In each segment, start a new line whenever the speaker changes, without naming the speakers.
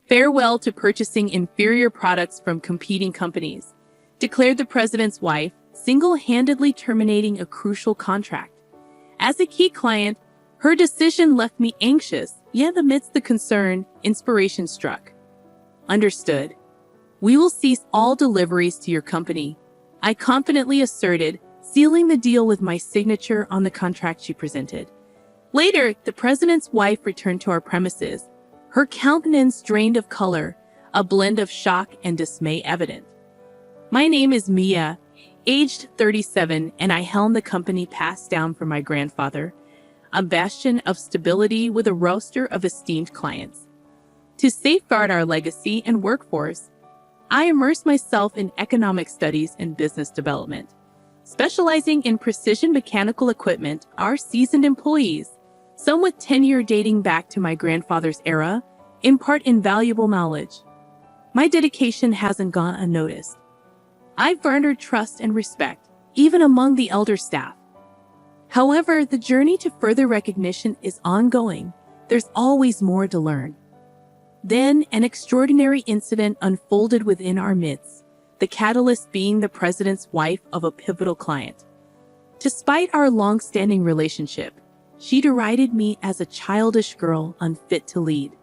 Farewell to purchasing inferior products from competing companies, declared the president's wife, single-handedly terminating a crucial contract. As a key client, her decision left me anxious, yet amidst the concern, inspiration struck. Understood. We will cease all deliveries to your company, I confidently asserted, sealing the deal with my signature on the contract she presented. Later, the president's wife returned to our premises, her countenance drained of color, a blend of shock and dismay evident. My name is Mia, aged 37, and I helm the company passed down from my grandfather, a bastion of stability with a roster of esteemed clients. To safeguard our legacy and workforce, I immersed myself in economic studies and business development. Specializing in precision mechanical equipment, our seasoned employees, some with tenure dating back to my grandfather's era, impart invaluable knowledge. My dedication hasn't gone unnoticed. I've garnered trust and respect, even among the elder staff. However, the journey to further recognition is ongoing. There's always more to learn. Then, an extraordinary incident unfolded within our midst, the catalyst being the president's wife of a pivotal client. Despite our long-standing relationship, she derided me as a childish girl unfit to lead.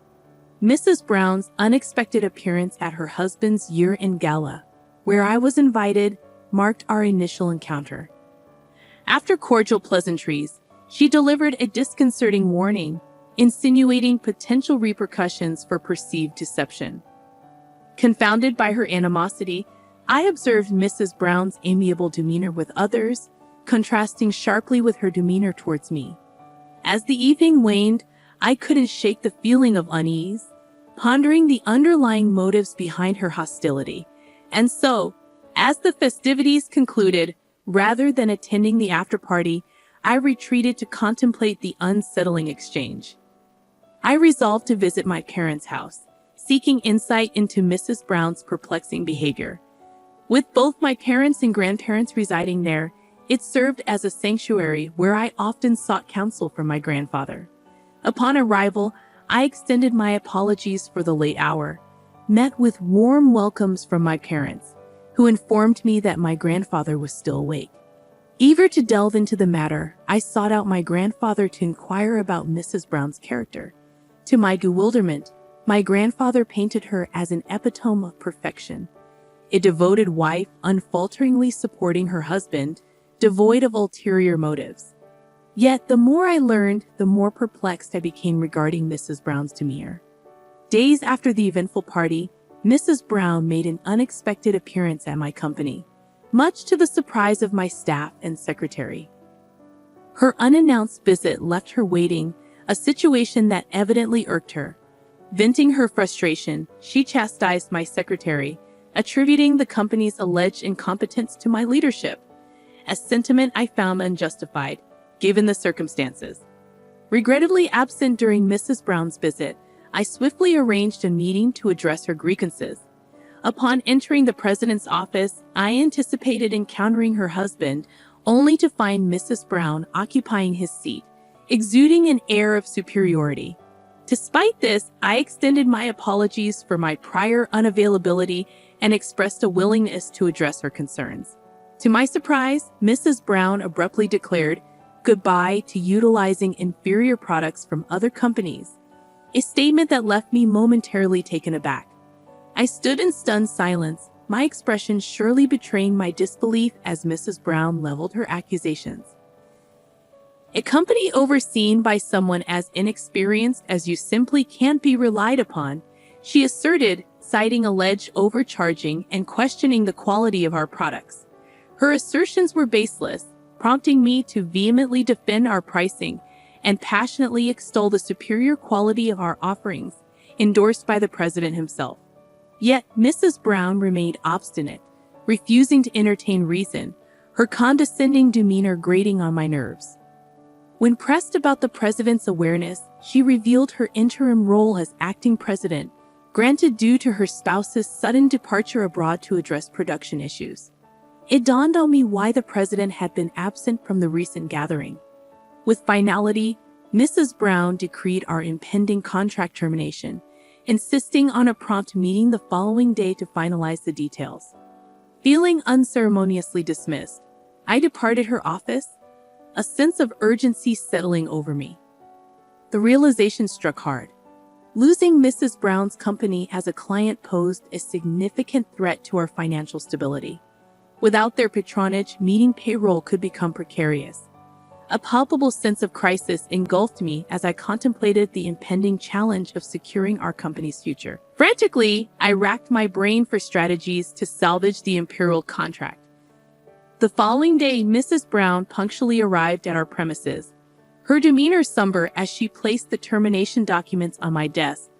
Mrs. Brown's unexpected appearance at her husband's year-end gala, where I was invited, marked our initial encounter. After cordial pleasantries, she delivered a disconcerting warning, insinuating potential repercussions for perceived deception. Confounded by her animosity, I observed Mrs. Brown's amiable demeanor with others, contrasting sharply with her demeanor towards me. As the evening waned, I couldn't shake the feeling of unease, pondering the underlying motives behind her hostility. And so, as the festivities concluded, rather than attending the after-party, I retreated to contemplate the unsettling exchange. I resolved to visit my parents' house, seeking insight into Mrs. Brown's perplexing behavior. With both my parents and grandparents residing there, it served as a sanctuary where I often sought counsel from my grandfather. Upon arrival, I extended my apologies for the late hour, met with warm welcomes from my parents, who informed me that my grandfather was still awake. Eager to delve into the matter, I sought out my grandfather to inquire about Mrs. Brown's character. To my bewilderment, my grandfather painted her as an epitome of perfection, a devoted wife unfalteringly supporting her husband, devoid of ulterior motives. Yet, the more I learned, the more perplexed I became regarding Mrs. Brown's demeanor. Days after the eventful party, Mrs. Brown made an unexpected appearance at my company, much to the surprise of my staff and secretary. Her unannounced visit left her waiting, a situation that evidently irked her. Venting her frustration, she chastised my secretary, attributing the company's alleged incompetence to my leadership, a sentiment I found unjustified, given the circumstances. Regrettably absent during Mrs. Brown's visit, I swiftly arranged a meeting to address her grievances. Upon entering the president's office, I anticipated encountering her husband, only to find Mrs. Brown occupying his seat, exuding an air of superiority. Despite this, I extended my apologies for my prior unavailability and expressed a willingness to address her concerns. To my surprise, Mrs. Brown abruptly declared goodbye to utilizing inferior products from other companies, a statement that left me momentarily taken aback. I stood in stunned silence, my expression surely betraying my disbelief as Mrs. Brown leveled her accusations. A company overseen by someone as inexperienced as you simply can't be relied upon, she asserted, citing alleged overcharging and questioning the quality of our products. Her assertions were baseless, prompting me to vehemently defend our pricing and passionately extol the superior quality of our offerings, endorsed by the president himself. Yet Mrs. Brown remained obstinate, refusing to entertain reason, her condescending demeanor grating on my nerves. When pressed about the president's awareness, she revealed her interim role as acting president, granted due to her spouse's sudden departure abroad to address production issues. It dawned on me why the president had been absent from the recent gathering. With finality, Mrs. Brown decreed our impending contract termination, insisting on a prompt meeting the following day to finalize the details. Feeling unceremoniously dismissed, I departed her office, a sense of urgency settling over me. The realization struck hard. Losing Mrs. Brown's company as a client posed a significant threat to our financial stability. Without their patronage, meeting payroll could become precarious. A palpable sense of crisis engulfed me as I contemplated the impending challenge of securing our company's future. Frantically, I racked my brain for strategies to salvage the Imperial contract. The following day, Mrs. Brown punctually arrived at our premises, her demeanor somber as she placed the termination documents on my desk,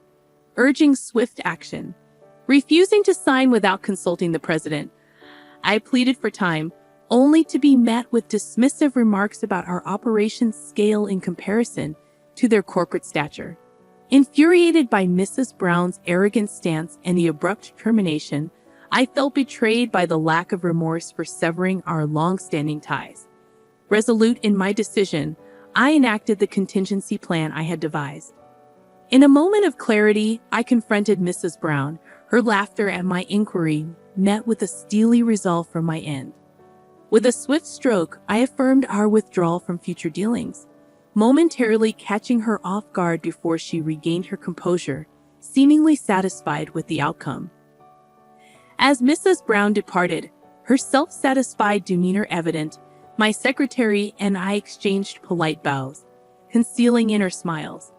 urging swift action. Refusing to sign without consulting the president, I pleaded for time, only to be met with dismissive remarks about our operations' scale in comparison to their corporate stature. Infuriated by Mrs. Brown's arrogant stance and the abrupt termination, I felt betrayed by the lack of remorse for severing our long-standing ties. Resolute in my decision, I enacted the contingency plan I had devised. In a moment of clarity, I confronted Mrs. Brown, her laughter at my inquiry met with a steely resolve from my end. With a swift stroke, I affirmed our withdrawal from future dealings, momentarily catching her off guard before she regained her composure, seemingly satisfied with the outcome. As Mrs. Brown departed, her self-satisfied demeanor evident, my secretary and I exchanged polite bows, concealing inner smiles.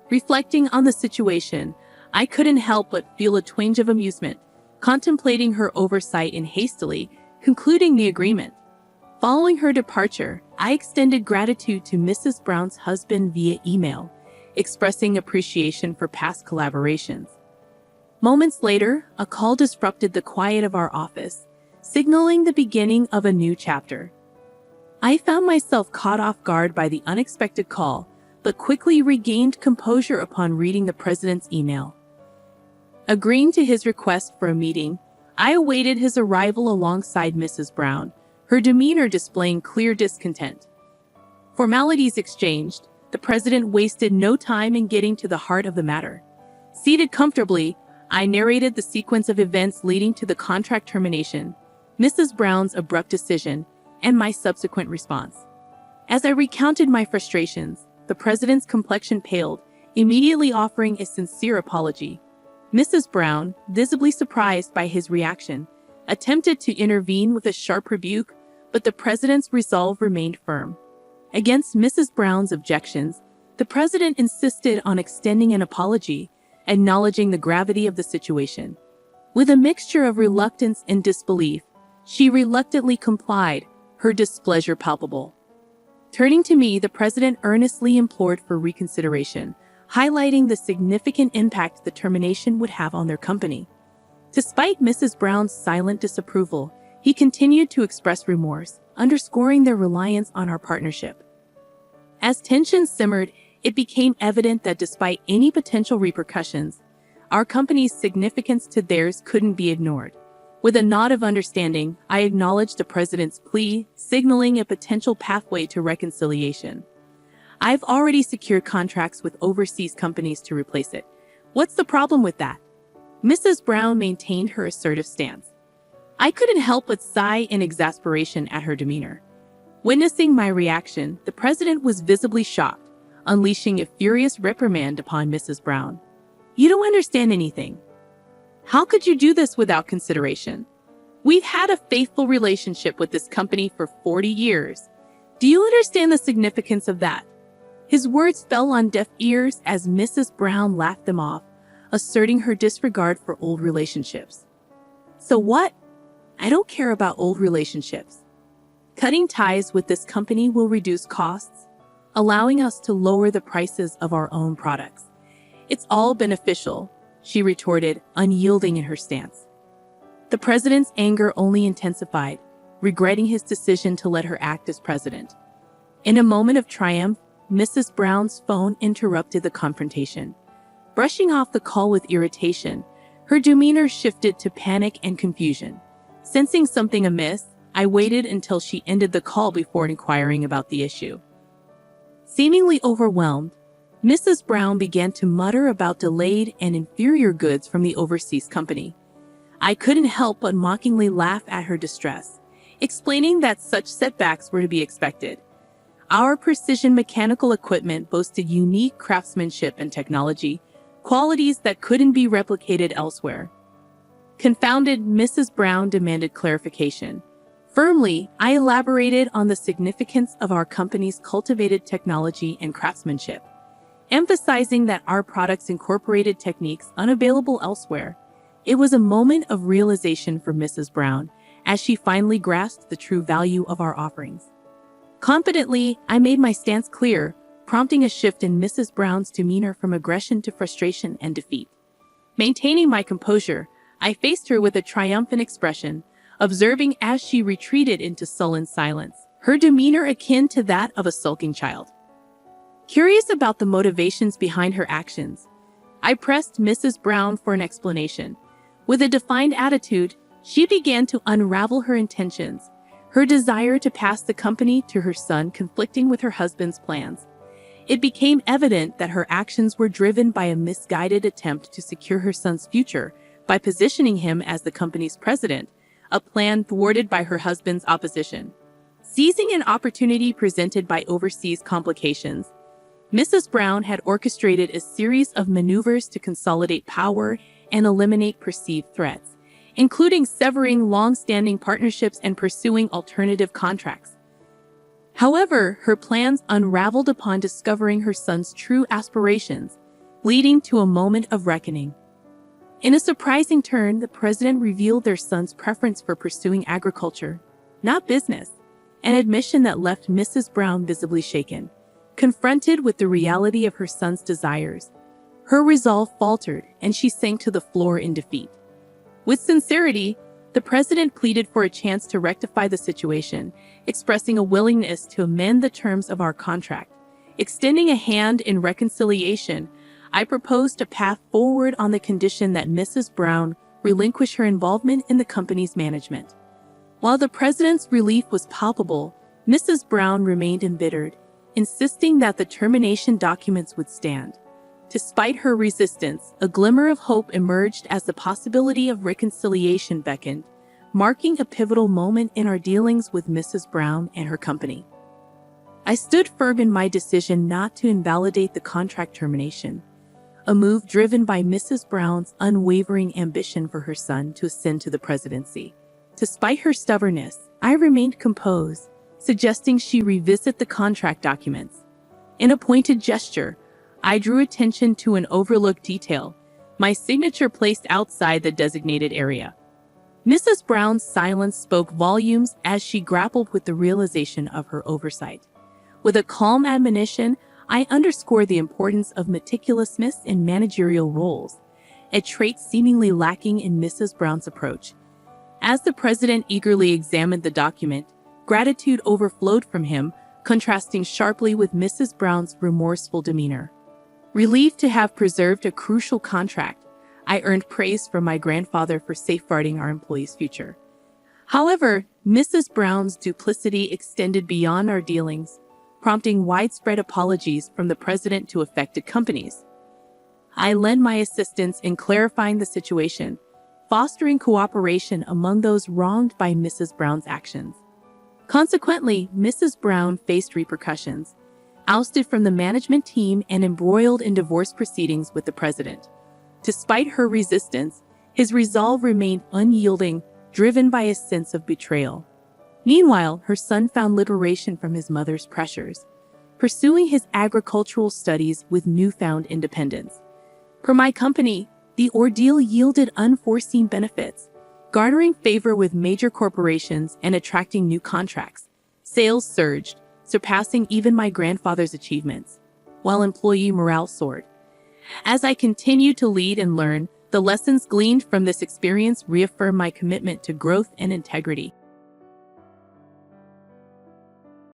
Reflecting on the situation, I couldn't help but feel a twinge of amusement, contemplating her oversight and hastily concluding the agreement. Following her departure, I extended gratitude to Mrs. Brown's husband via email, expressing appreciation for past collaborations. Moments later, a call disrupted the quiet of our office, signaling the beginning of a new chapter. I found myself caught off guard by the unexpected call, but quickly regained composure upon reading the president's email. Agreeing to his request for a meeting, I awaited his arrival alongside Mrs. Brown, her demeanor displaying clear discontent. Formalities exchanged, the president wasted no time in getting to the heart of the matter. Seated comfortably, I narrated the sequence of events leading to the contract termination, Mrs. Brown's abrupt decision, and my subsequent response. As I recounted my frustrations, the president's complexion paled, immediately offering a sincere apology. Mrs. Brown, visibly surprised by his reaction, attempted to intervene with a sharp rebuke, but the president's resolve remained firm. Against Mrs. Brown's objections, the president insisted on extending an apology, acknowledging the gravity of the situation. With a mixture of reluctance and disbelief, she reluctantly complied, her displeasure palpable. Turning to me, the president earnestly implored for reconsideration, highlighting the significant impact the termination would have on their company. Despite Mrs. Brown's silent disapproval, he continued to express remorse, underscoring their reliance on our partnership. As tensions simmered, it became evident that despite any potential repercussions, our company's significance to theirs couldn't be ignored. With a nod of understanding, I acknowledged the president's plea, signaling a potential pathway to reconciliation. I've already secured contracts with overseas companies to replace it. What's the problem with that? Mrs. Brown maintained her assertive stance. I couldn't help but sigh in exasperation at her demeanor. Witnessing my reaction, the president was visibly shocked, unleashing a furious reprimand upon Mrs. Brown. You don't understand anything. How could you do this without consideration? We've had a faithful relationship with this company for 40 years. Do you understand the significance of that? His words fell on deaf ears as Mrs. Brown laughed them off, asserting her disregard for old relationships. So what? I don't care about old relationships. Cutting ties with this company will reduce costs, allowing us to lower the prices of our own products. It's all beneficial, she retorted, unyielding in her stance. The president's anger only intensified, regretting his decision to let her act as president. In a moment of triumph, Mrs. Brown's phone interrupted the confrontation. Brushing off the call with irritation, her demeanor shifted to panic and confusion. Sensing something amiss, I waited until she ended the call before inquiring about the issue. Seemingly overwhelmed, Mrs. Brown began to mutter about delayed and inferior goods from the overseas company. I couldn't help but mockingly laugh at her distress, explaining that such setbacks were to be expected. Our precision mechanical equipment boasted unique craftsmanship and technology, qualities that couldn't be replicated elsewhere. Confounded, Mrs. Brown demanded clarification. Firmly, I elaborated on the significance of our company's cultivated technology and craftsmanship, emphasizing that our products incorporated techniques unavailable elsewhere. It was a moment of realization for Mrs. Brown as she finally grasped the true value of our offerings. Confidently, I made my stance clear, prompting a shift in Mrs. Brown's demeanor from aggression to frustration and defeat. Maintaining my composure, I faced her with a triumphant expression, observing as she retreated into sullen silence, her demeanor akin to that of a sulking child. Curious about the motivations behind her actions, I pressed Mrs. Brown for an explanation. With a defined attitude, she began to unravel her intentions, her desire to pass the company to her son conflicting with her husband's plans. It became evident that her actions were driven by a misguided attempt to secure her son's future by positioning him as the company's president, a plan thwarted by her husband's opposition. Seizing an opportunity presented by overseas complications, Mrs. Brown had orchestrated a series of maneuvers to consolidate power and eliminate perceived threats, including severing long-standing partnerships and pursuing alternative contracts. However, her plans unraveled upon discovering her son's true aspirations, leading to a moment of reckoning. In a surprising turn, the president revealed their son's preference for pursuing agriculture, not business, an admission that left Mrs. Brown visibly shaken. Confronted with the reality of her son's desires, her resolve faltered and she sank to the floor in defeat. With sincerity, the president pleaded for a chance to rectify the situation, expressing a willingness to amend the terms of our contract. Extending a hand in reconciliation, I proposed a path forward on the condition that Mrs. Brown relinquish her involvement in the company's management. While the president's relief was palpable, Mrs. Brown remained embittered, insisting that the termination documents would stand. Despite her resistance, a glimmer of hope emerged as the possibility of reconciliation beckoned, marking a pivotal moment in our dealings with Mrs. Brown and her company. I stood firm in my decision not to invalidate the contract termination, a move driven by Mrs. Brown's unwavering ambition for her son to ascend to the presidency. Despite her stubbornness, I remained composed, suggesting she revisit the contract documents. In a pointed gesture, I drew attention to an overlooked detail, my signature placed outside the designated area. Mrs. Brown's silence spoke volumes as she grappled with the realization of her oversight. With a calm admonition, I underscored the importance of meticulousness in managerial roles, a trait seemingly lacking in Mrs. Brown's approach. As the president eagerly examined the document, gratitude overflowed from him, contrasting sharply with Mrs. Brown's remorseful demeanor. Relieved to have preserved a crucial contract, I earned praise from my grandfather for safeguarding our employees' future. However, Mrs. Brown's duplicity extended beyond our dealings, prompting widespread apologies from the president to affected companies. I lent my assistance in clarifying the situation, fostering cooperation among those wronged by Mrs. Brown's actions. Consequently, Mrs. Brown faced repercussions, ousted from the management team and embroiled in divorce proceedings with the president. Despite her resistance, his resolve remained unyielding, driven by a sense of betrayal. Meanwhile, her son found liberation from his mother's pressures, pursuing his agricultural studies with newfound independence. For my company, the ordeal yielded unforeseen benefits, garnering favor with major corporations and attracting new contracts. Sales surged, surpassing even my grandfather's achievements, while employee morale soared. As I continued to lead and learn, the lessons gleaned from this experience reaffirmed my commitment to growth and integrity.